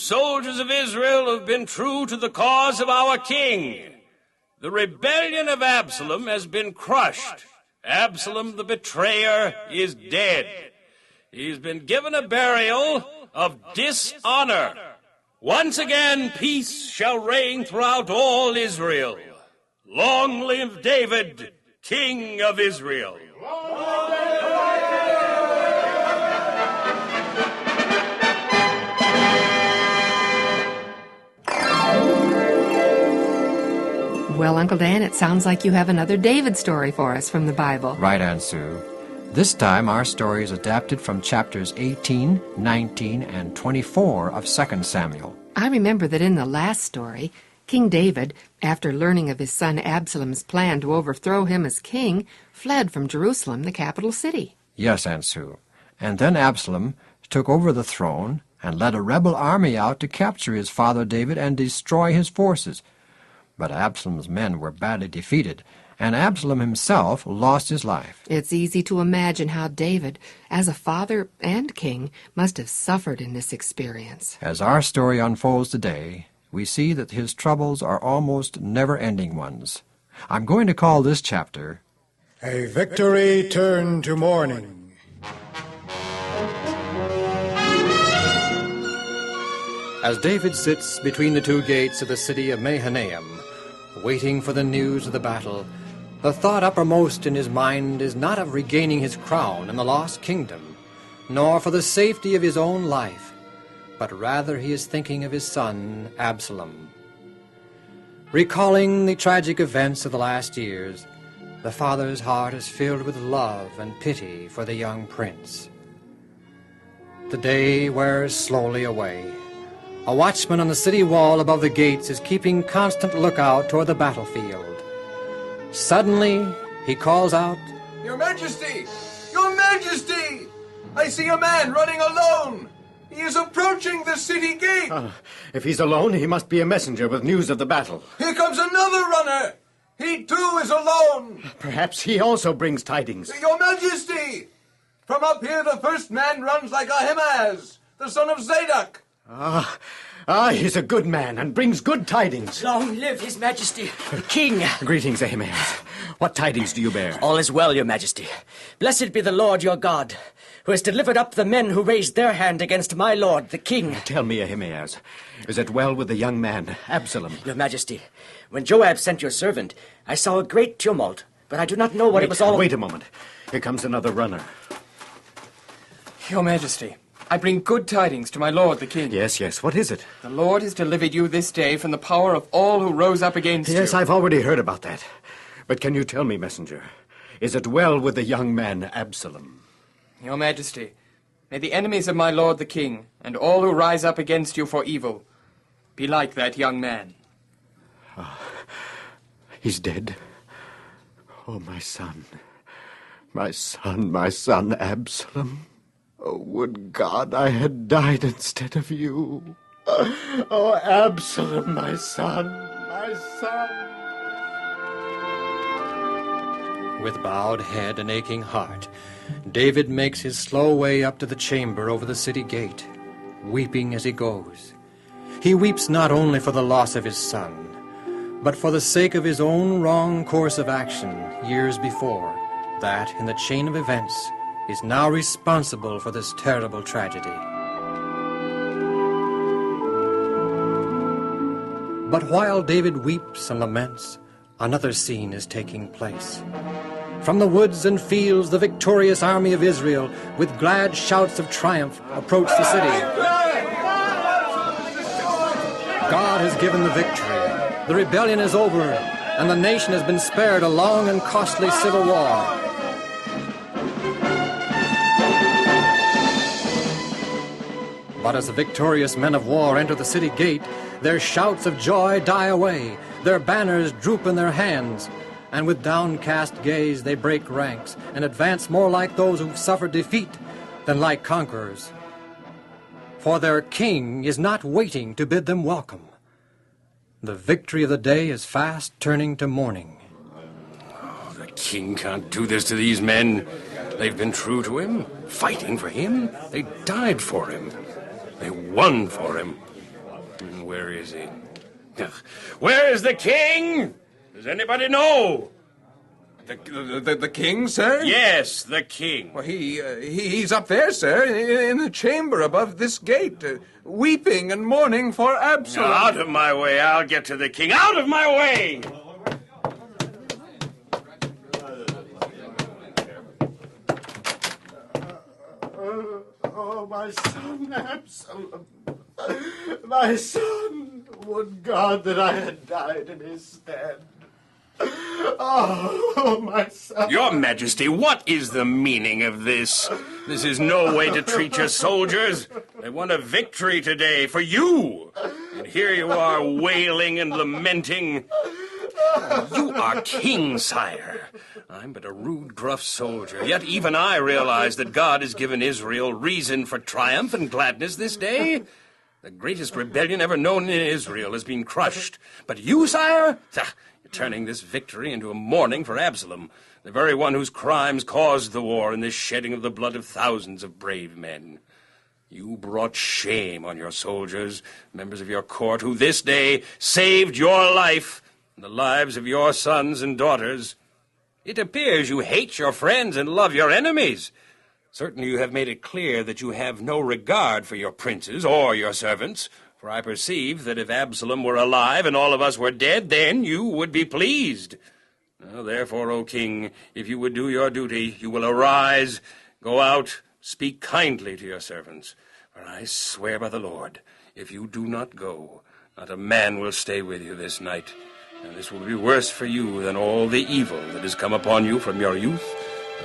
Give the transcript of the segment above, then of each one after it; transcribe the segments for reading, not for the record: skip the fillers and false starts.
soldiers of Israel have been true to the cause of our king. The rebellion of Absalom has been crushed. Absalom, the betrayer, is dead. He's been given a burial of dishonor. Once again, peace shall reign throughout all Israel. Long live David, King of Israel. Well, Uncle Dan, it sounds like you have another David story for us from the Bible. Right, Aunt Sue. This time our story is adapted from chapters 18, 19, and 24 of 2 Samuel. I remember that in the last story, King David, after learning of his son Absalom's plan to overthrow him as king, fled from Jerusalem, the capital city. Yes, Aunt Sue. And then Absalom took over the throne and led a rebel army out to capture his father David and destroy his forces. But Absalom's men were badly defeated, and Absalom himself lost his life. It's easy to imagine how David, as a father and king, must have suffered in this experience. As our story unfolds today, we see that his troubles are almost never-ending ones. I'm going to call this chapter, A Victory Turned to Mourning. As David sits between the two gates of the city of Mahanaim, waiting for the news of the battle, the thought uppermost in his mind is not of regaining his crown in the lost kingdom, nor for the safety of his own life, but rather he is thinking of his son Absalom. Recalling the tragic events of the last years, the father's heart is filled with love and pity for the young prince. The day wears slowly away. A watchman on the city wall above the gates is keeping constant lookout toward the battlefield. Suddenly, he calls out, Your Majesty! Your Majesty! I see a man running alone! He is approaching the city gate! If he's alone, he must be a messenger with news of the battle. Here comes another runner! He too is alone! Perhaps he also brings tidings. Your Majesty! From up here the first man runs like Ahimaaz, the son of Zadok. He's a good man and brings good tidings. Long live His Majesty, the King. Greetings, Ahimaaz. What tidings do you bear? All is well, Your Majesty. Blessed be the Lord your God, who has delivered up the men who raised their hand against my lord, the King. Tell me, Ahimaaz, is it well with the young man, Absalom? Your Majesty, when Joab sent your servant, I saw a great tumult, but I do not know what it was all... Wait a moment. Here comes another runner. Your Majesty, I bring good tidings to my lord, the king. Yes, what is it? The Lord has delivered you this day from the power of all who rose up against you. Yes, I've already heard about that. But can you tell me, messenger, is it well with the young man, Absalom? Your Majesty, may the enemies of my lord, the king, and all who rise up against you for evil, be like that young man. He's dead. Oh, my son, Absalom. Oh, would God I had died instead of you. Oh, Absalom, my son. With bowed head and aching heart, David makes his slow way up to the chamber over the city gate, weeping as he goes. He weeps not only for the loss of his son, but for the sake of his own wrong course of action years before, that, in the chain of events, is now responsible for this terrible tragedy. But while David weeps and laments, another scene is taking place. From the woods and fields, the victorious army of Israel, with glad shouts of triumph, approach the city. God has given the victory. The rebellion is over, and the nation has been spared a long and costly civil war. But as the victorious men of war enter the city gate, their shouts of joy die away, their banners droop in their hands, and with downcast gaze they break ranks and advance more like those who've suffered defeat than like conquerors. For their king is not waiting to bid them welcome. The victory of the day is fast turning to mourning. Oh, the king can't do this to these men. They've been true to him, fighting for him. They died for him. They won for him. Where is he? Where is the king? Does anybody know? The king, sir? Yes, the king. Well, he's up there, sir, in the chamber above this gate, weeping and mourning for Absalom. Now, out of my way. I'll get to the king. Out of my way! Oh, my son, Absalom. My son. Would God that I had died in his stead. Oh, my son. Your Majesty, what is the meaning of this? This is no way to treat your soldiers. They won a victory today for you. And here you are wailing and lamenting. You are king, sire. I'm but a rude, gruff soldier. Yet even I realize that God has given Israel reason for triumph and gladness this day. The greatest rebellion ever known in Israel has been crushed. But you, sire? You're turning this victory into a mourning for Absalom, the very one whose crimes caused the war and the shedding of the blood of thousands of brave men. You brought shame on your soldiers, members of your court, who this day saved your life and the lives of your sons and daughters. It appears you hate your friends and love your enemies. Certainly you have made it clear that you have no regard for your princes or your servants, for I perceive that if Absalom were alive and all of us were dead, then you would be pleased. Now, therefore, O king, if you would do your duty, you will arise, go out, speak kindly to your servants. For I swear by the Lord, if you do not go, not a man will stay with you this night. And this will be worse for you than all the evil that has come upon you from your youth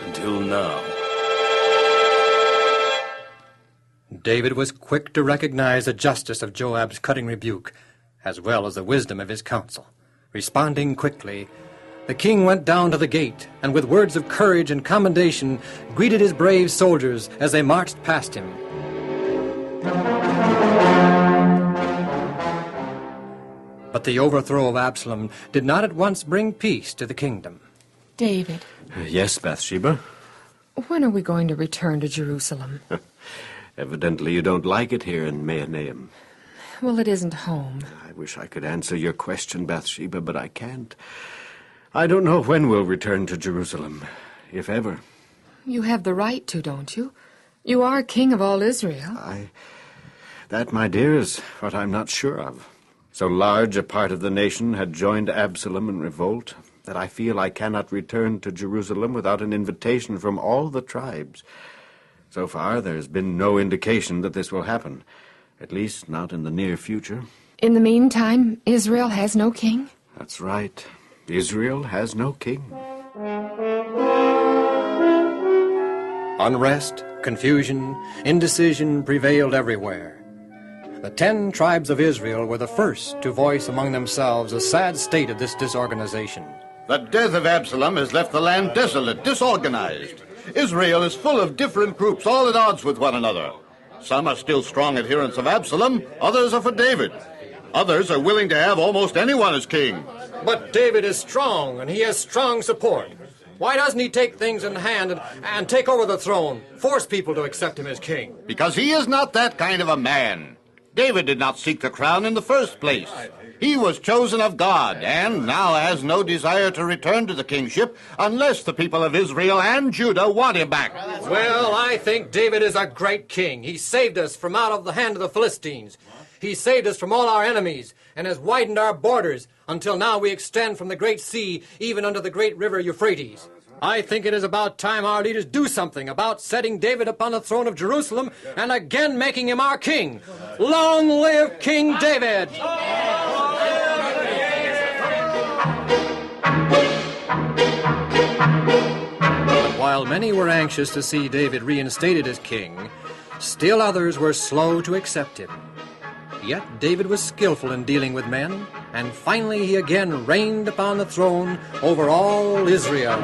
until now. David was quick to recognize the justice of Joab's cutting rebuke, as well as the wisdom of his counsel. Responding quickly, the king went down to the gate, and with words of courage and commendation greeted his brave soldiers as they marched past him. But the overthrow of Absalom did not at once bring peace to the kingdom. David, Yes, Bathsheba? when are we going to return to Jerusalem? Evidently you don't like it here in Mahanaim. Well, it isn't home. I wish I could answer your question, Bathsheba, but I can't. I don't know when we'll return to Jerusalem, if ever. You have the right to, don't you? You are king of all Israel. That, my dear, is what I'm not sure of. So large a part of the nation had joined Absalom in revolt that I feel I cannot return to Jerusalem without an invitation from all the tribes. So far, there's been no indication that this will happen, at least not in the near future. In the meantime, Israel has no king? That's right. Israel has no king. Unrest, confusion, indecision prevailed everywhere. The 10 tribes of Israel were the first to voice among themselves the sad state of this disorganization. The death of Absalom has left the land desolate, disorganized. Israel is full of different groups, all at odds with one another. Some are still strong adherents of Absalom, others are for David. Others are willing to have almost anyone as king. But David is strong, and he has strong support. Why doesn't he take things in hand and take over the throne, force people to accept him as king? Because he is not that kind of a man. David did not seek the crown in the first place. He was chosen of God, and now has no desire to return to the kingship unless the people of Israel and Judah want him back. Well, I think David is a great king. He saved us from out of the hand of the Philistines. He saved us from all our enemies and has widened our borders until now we extend from the great sea even unto the great river Euphrates. I think it is about time our leaders do something about setting David upon the throne of Jerusalem and again making him our king. Long live King David! But while many were anxious to see David reinstated as king, still others were slow to accept him. Yet David was skillful in dealing with men, and finally he again reigned upon the throne over all Israel.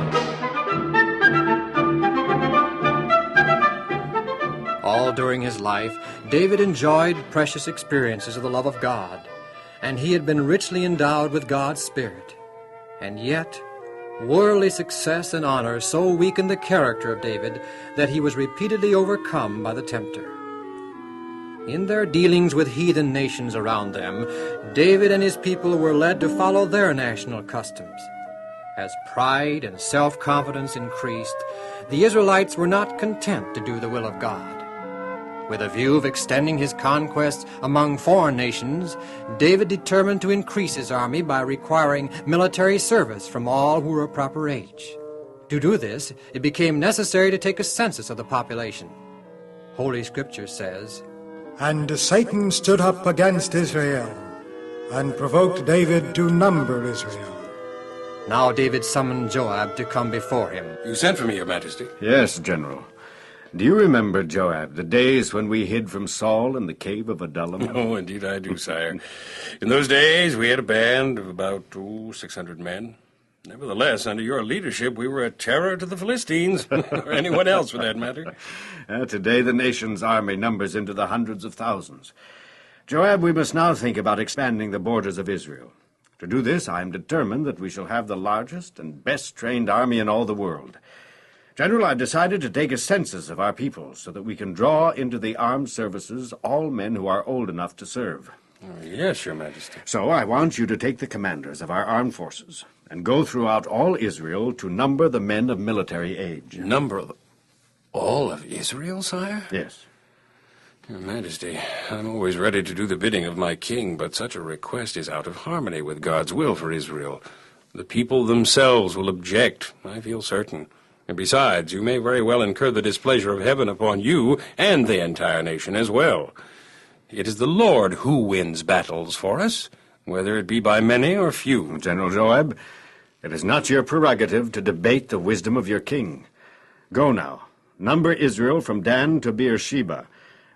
All during his life, David enjoyed precious experiences of the love of God, and he had been richly endowed with God's Spirit. And yet, worldly success and honor so weakened the character of David that he was repeatedly overcome by the tempter. In their dealings with heathen nations around them, David and his people were led to follow their national customs. As pride and self-confidence increased, the Israelites were not content to do the will of God. With a view of extending his conquests among foreign nations, David determined to increase his army by requiring military service from all who were of proper age. To do this, it became necessary to take a census of the population. Holy Scripture says, And Satan stood up against Israel, and provoked David to number Israel. Now David summoned Joab to come before him. You sent for me, Your Majesty. Yes, General. Do you remember, Joab, the days when we hid from Saul in the cave of Adullam? Oh, indeed I do, sire. In those days, we had a band of about 600 men. Nevertheless, under your leadership, we were a terror to the Philistines, or anyone else for that matter. Today, the nation's army numbers into the hundreds of thousands. Joab, we must now think about expanding the borders of Israel. To do this, I am determined that we shall have the largest and best-trained army in all the world. General, I've decided to take a census of our people so that we can draw into the armed services all men who are old enough to serve. Oh, yes, Your Majesty. So I want you to take the commanders of our armed forces and go throughout all Israel to number the men of military age. Number all of Israel, sire? Yes. Your Majesty, I'm always ready to do the bidding of my king, but such a request is out of harmony with God's will for Israel. The people themselves will object, I feel certain. And besides, you may very well incur the displeasure of heaven upon you and the entire nation as well. It is the Lord who wins battles for us, whether it be by many or few. General Joab, it is not your prerogative to debate the wisdom of your king. Go now, number Israel from Dan to Beersheba,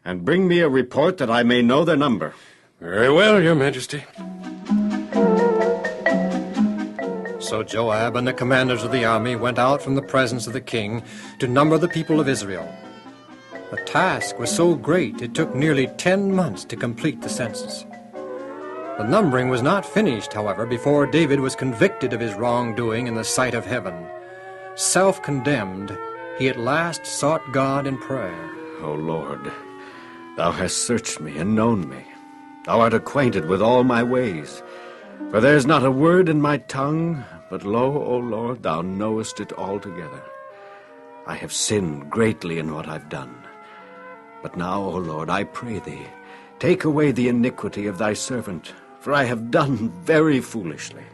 and bring me a report that I may know their number. Very well, Your Majesty. So Joab and the commanders of the army went out from the presence of the king to number the people of Israel. The task was so great it took nearly 10 months to complete the census. The numbering was not finished, however, before David was convicted of his wrongdoing in the sight of heaven. Self-condemned, he at last sought God in prayer. O Lord, thou hast searched me and known me. Thou art acquainted with all my ways. For there is not a word in my tongue, but lo, O Lord, thou knowest it altogether. I have sinned greatly in what I've done. But now, O Lord, I pray thee, take away the iniquity of thy servant, for I have done very foolishly.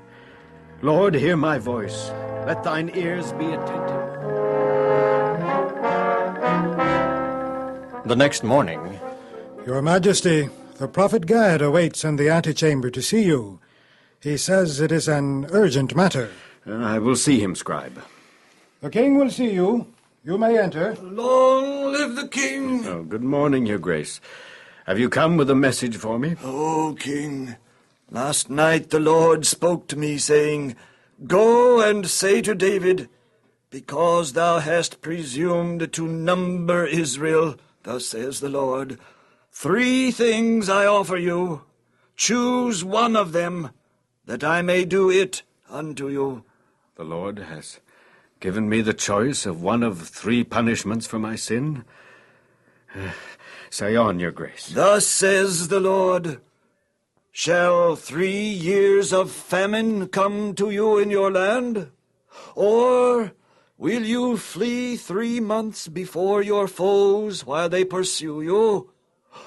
Lord, hear my voice. Let thine ears be attentive. The next morning, Your Majesty, the prophet Gad awaits in the antechamber to see you. He says it is an urgent matter. I will see him, scribe. The king will see you. You may enter. Long live the king! Oh, good morning, your grace. Have you come with a message for me? O king, last night the Lord spoke to me, saying, Go and say to David, Because thou hast presumed to number Israel, thus says the Lord, 3 things I offer you. Choose one of them, that I may do it unto you. The Lord has given me the choice of one of 3 punishments for my sin. Say on, your grace. Thus says the Lord, Shall 3 years of famine come to you in your land? Or will you flee 3 months before your foes while they pursue you?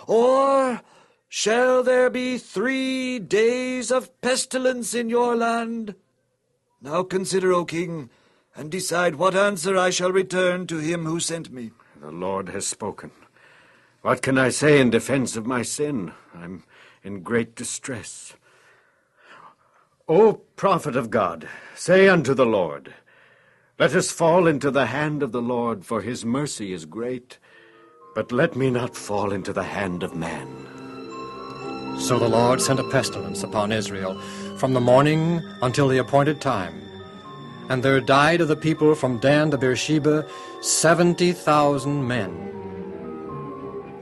Or shall there be 3 days of pestilence in your land? Now consider, O king, and decide what answer I shall return to him who sent me. The Lord has spoken. What can I say in defense of my sin? I'm in great distress. O prophet of God, say unto the Lord, Let us fall into the hand of the Lord, for his mercy is great. But let me not fall into the hand of man. So the Lord sent a pestilence upon Israel from the morning until the appointed time. And there died of the people from Dan to Beersheba 70,000 men.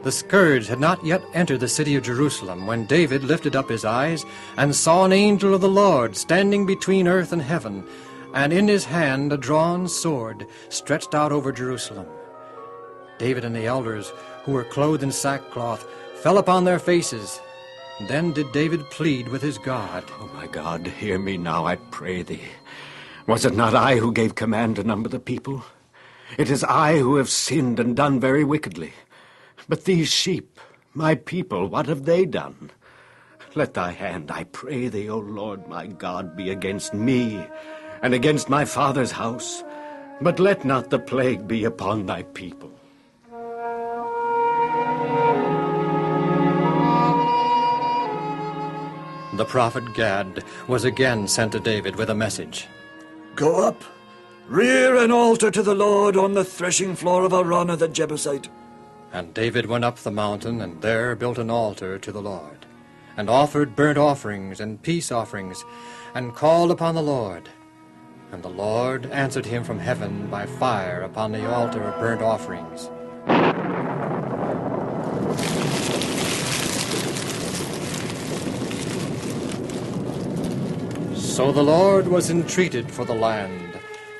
The scourge had not yet entered the city of Jerusalem when David lifted up his eyes and saw an angel of the Lord standing between earth and heaven, and in his hand a drawn sword stretched out over Jerusalem. David and the elders, who were clothed in sackcloth, fell upon their faces. Then did David plead with his God. Oh, my God, hear me now, I pray thee. Was it not I who gave command to number the people? It is I who have sinned and done very wickedly. But these sheep, my people, what have they done? Let thy hand, I pray thee, O Lord my God, be against me and against my father's house. But let not the plague be upon thy people. The prophet Gad was again sent to David with a message. Go up, rear an altar to the Lord on the threshing floor of Araunah the Jebusite. And David went up the mountain, and there built an altar to the Lord, and offered burnt offerings and peace offerings, and called upon the Lord. And the Lord answered him from heaven by fire upon the altar of burnt offerings. So the Lord was entreated for the land,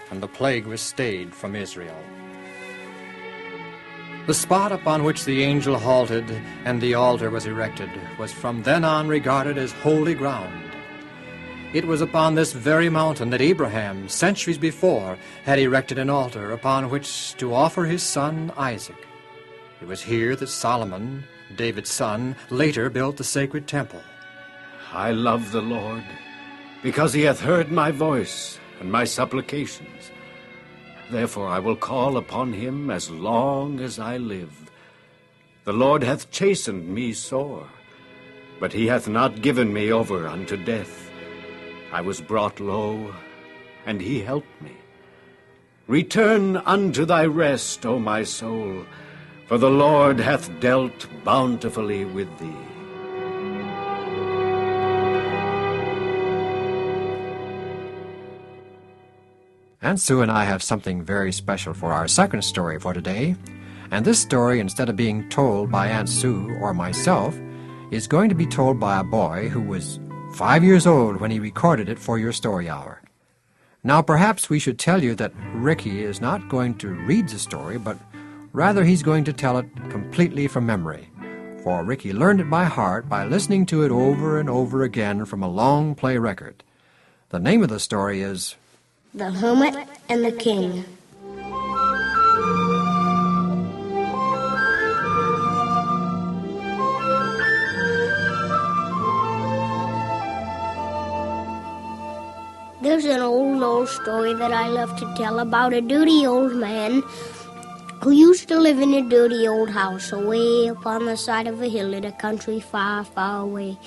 and the plague was stayed from Israel. The spot upon which the angel halted and the altar was erected was from then on regarded as holy ground. It was upon this very mountain that Abraham, centuries before, had erected an altar upon which to offer his son Isaac. It was here that Solomon, David's son, later built the sacred temple. I love the Lord, because he hath heard my voice and my supplications. Therefore I will call upon him as long as I live. The Lord hath chastened me sore, but he hath not given me over unto death. I was brought low, and he helped me. Return unto thy rest, O my soul, for the Lord hath dealt bountifully with thee. Aunt Sue and I have something very special for our second story for today. And this story, instead of being told by Aunt Sue or myself, is going to be told by a boy who was 5 years old when he recorded it for your story hour. Now, perhaps we should tell you that Ricky is not going to read the story, but rather he's going to tell it completely from memory. For Ricky learned it by heart by listening to it over and over again from a long play record. The name of the story is The Hermit and the King. There's an old story that I love to tell about a dirty old man who used to live in a dirty old house away up on the side of a hill in a country far, far away.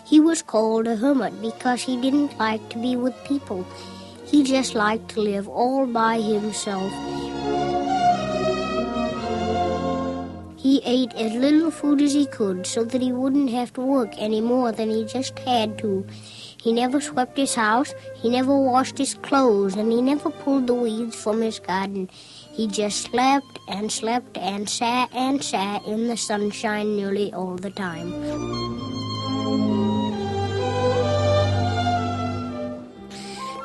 He was called a hermit because he didn't like to be with people. He just liked to live all by himself. He ate as little food as he could so that he wouldn't have to work any more than he just had to. He never swept his house, he never washed his clothes, and he never pulled the weeds from his garden. He just slept and slept and sat in the sunshine nearly all the time.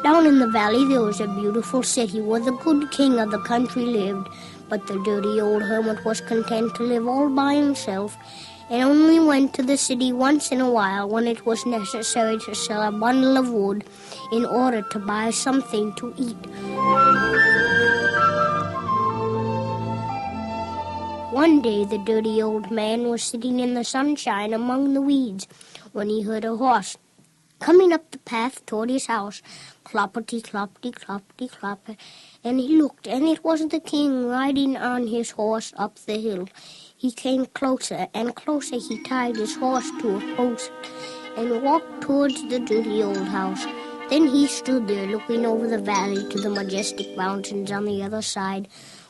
Down in the valley there was a beautiful city where the good king of the country lived, but the dirty old hermit was content to live all by himself and only went to the city once in a while when it was necessary to sell a bundle of wood in order to buy something to eat. One day the dirty old man was sitting in the sunshine among the weeds when he heard a horse coming up the path toward his house. Cloppity, cloppity, cloppity, clopper. And he looked, and it was the king riding on his horse up the hill. He came closer and closer. He tied his horse to a post and walked towards the dirty old house. Then he stood there looking over the valley to the majestic mountains on the other side.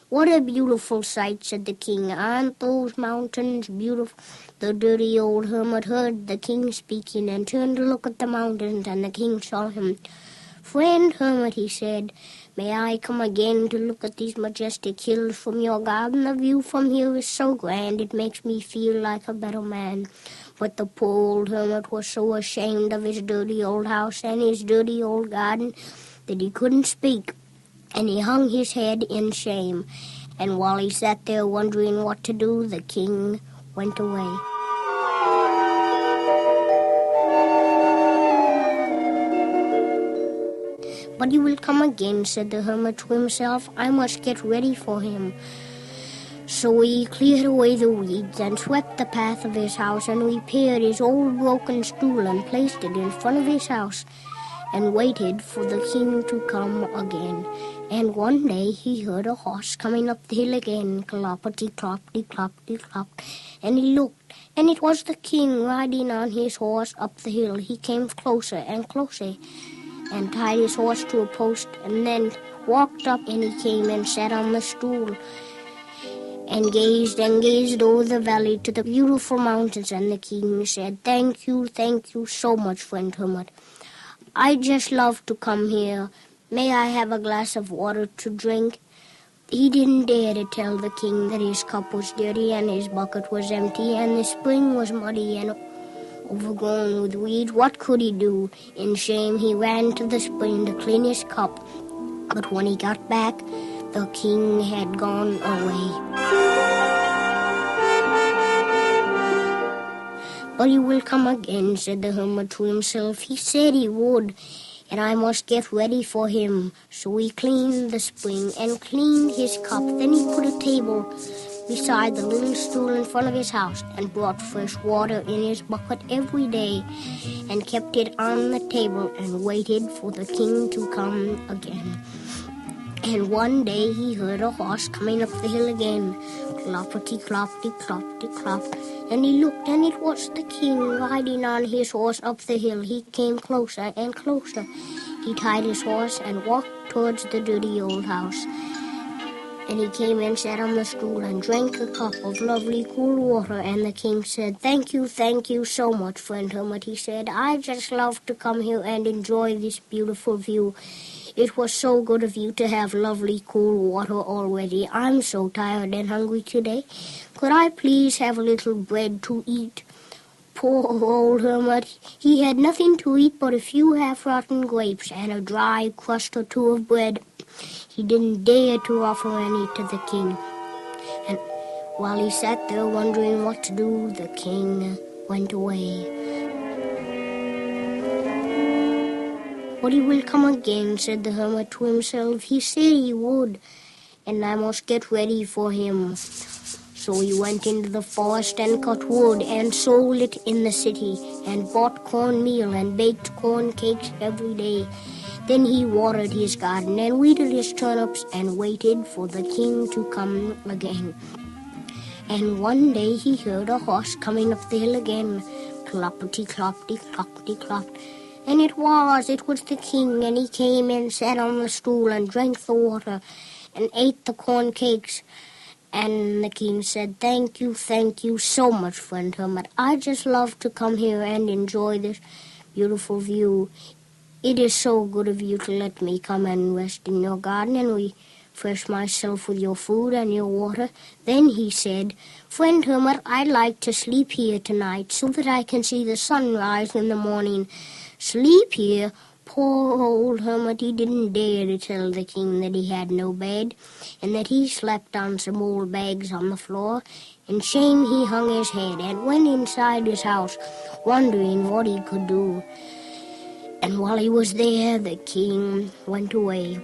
"What a beautiful sight," said the king. "Aren't those mountains beautiful?" The dirty old hermit heard the king speaking and turned to look at the mountains, and the king saw him. "Friend hermit," he said, "may I come again to look at these majestic hills from your garden? The view from here is so grand it makes me feel like a better man." But the poor old hermit was so ashamed of his dirty old house and his dirty old garden that he couldn't speak, and he hung his head in shame. And while he sat there wondering what to do, the king went away. But he will come again, said the hermit to himself. I must get ready for him. So he cleared away the weeds and swept the path of his house and repaired his old broken stool and placed it in front of his house and waited for the king to come again. And one day he heard a horse coming up the hill again, cloppity-cloppity-cloppity-clop. And he looked, and it was the king riding on his horse up the hill. He came closer and closer and tied his horse to a post and then walked up, and he came and sat on the stool and gazed over the valley to the beautiful mountains. And the king said, thank you so much, friend hermit. I just love to come here. May I have a glass of water to drink? He didn't dare to tell the king that his cup was dirty and his bucket was empty and the spring was muddy and overgrown with weeds. What could he do? In shame, he ran to the spring to clean his cup. But when he got back, the king had gone away. But he will come again, said the hermit to himself. He said he would, and I must get ready for him. So he cleaned the spring and cleaned his cup. Then he put a table beside the little stool in front of his house and brought fresh water in his bucket every day and kept it on the table and waited for the king to come again. And one day he heard a horse coming up the hill again, cloppity-cloppity-cloppity-clop. And he looked, and it was the king riding on his horse up the hill. He came closer and closer. He tied his horse and walked towards the dirty old house. And he came and sat on the stool and drank a cup of lovely cool water. And the king said, thank you so much, friend hermit. He said, I just love to come here and enjoy this beautiful view. It was so good of you to have lovely cool water already. I'm so tired and hungry today. Could I please have a little bread to eat? Poor old hermit, he had nothing to eat but a few half-rotten grapes and a dry crust or two of bread. He didn't dare to offer any to the king. And while he sat there wondering what to do, the king went away. But he will come again, said the hermit to himself. He said he would, and I must get ready for him. So he went into the forest and cut wood and sold it in the city and bought cornmeal and baked corn cakes every day. Then he watered his garden and weeded his turnips and waited for the king to come again. And one day he heard a horse coming up the hill again, cloppity-cloppity-cloppity-clop. And it was the king, and he came and sat on the stool and drank the water and ate the corn cakes. And the king said, thank you so much, friend hermit. I just love to come here and enjoy this beautiful view. It is so good of you to let me come and rest in your garden and refresh myself with your food and your water. Then he said, friend hermit, I'd like to sleep here tonight so that I can see the sun rise in the morning. Sleep here? Poor old hermit, he didn't dare to tell the king that he had no bed and that he slept on some old bags on the floor. In shame he hung his head and went inside his house, wondering what he could do. And while he was there, the king went away.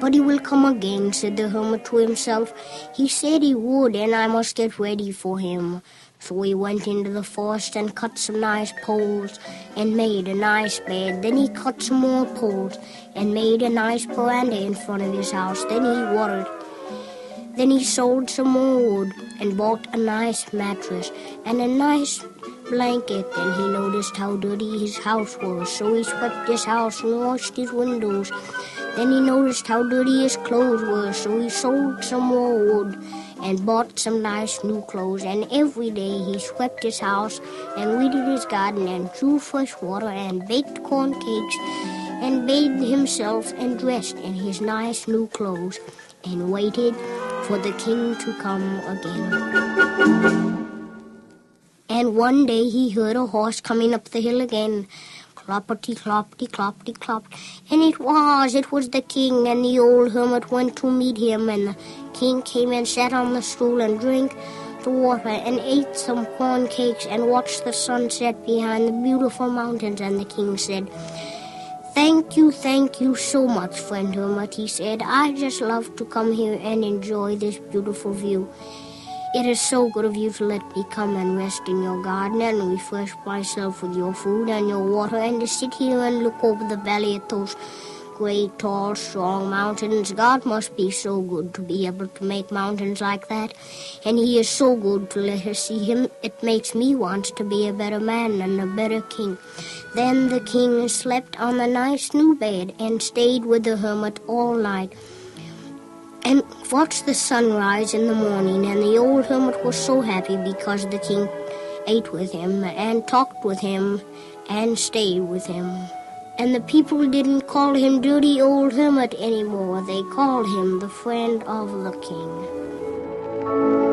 But he will come again, said the hermit to himself. He said he would, and I must get ready for him. So he went into the forest and cut some nice poles and made a nice bed. Then he cut some more poles and made a nice veranda in front of his house. Then he watered. Then he sold some more wood and bought a nice mattress and a nice blanket. Then he noticed how dirty his house was, so he swept his house and washed his windows. Then he noticed how dirty his clothes were, so he sold some more wood and bought some nice new clothes. And every day he swept his house and weeded his garden and drew fresh water and baked corn cakes and bathed himself and dressed in his nice new clothes and waited for the king to come again. And one day he heard a horse coming up the hill again, cloppity-cloppity-cloppity-clop. And it was the king, and the old hermit went to meet him, and the king came and sat on the stool and drank at the water and ate some corn cakes and watched the sunset behind the beautiful mountains. And the king said, thank you so much, friend hermit, he said. I just love to come here and enjoy this beautiful view. It is so good of you to let me come and rest in your garden and refresh myself with your food and your water, and to sit here and look over the valley at those great, tall, strong mountains. God must be so good to be able to make mountains like that, and he is so good to let us see him. It makes me want to be a better man and a better king. Then the king slept on the nice new bed and stayed with the hermit all night and watched the sunrise in the morning. And the old hermit was so happy because the king ate with him and talked with him and stayed with him. And the people didn't call him dirty old hermit anymore. They called him the friend of the king.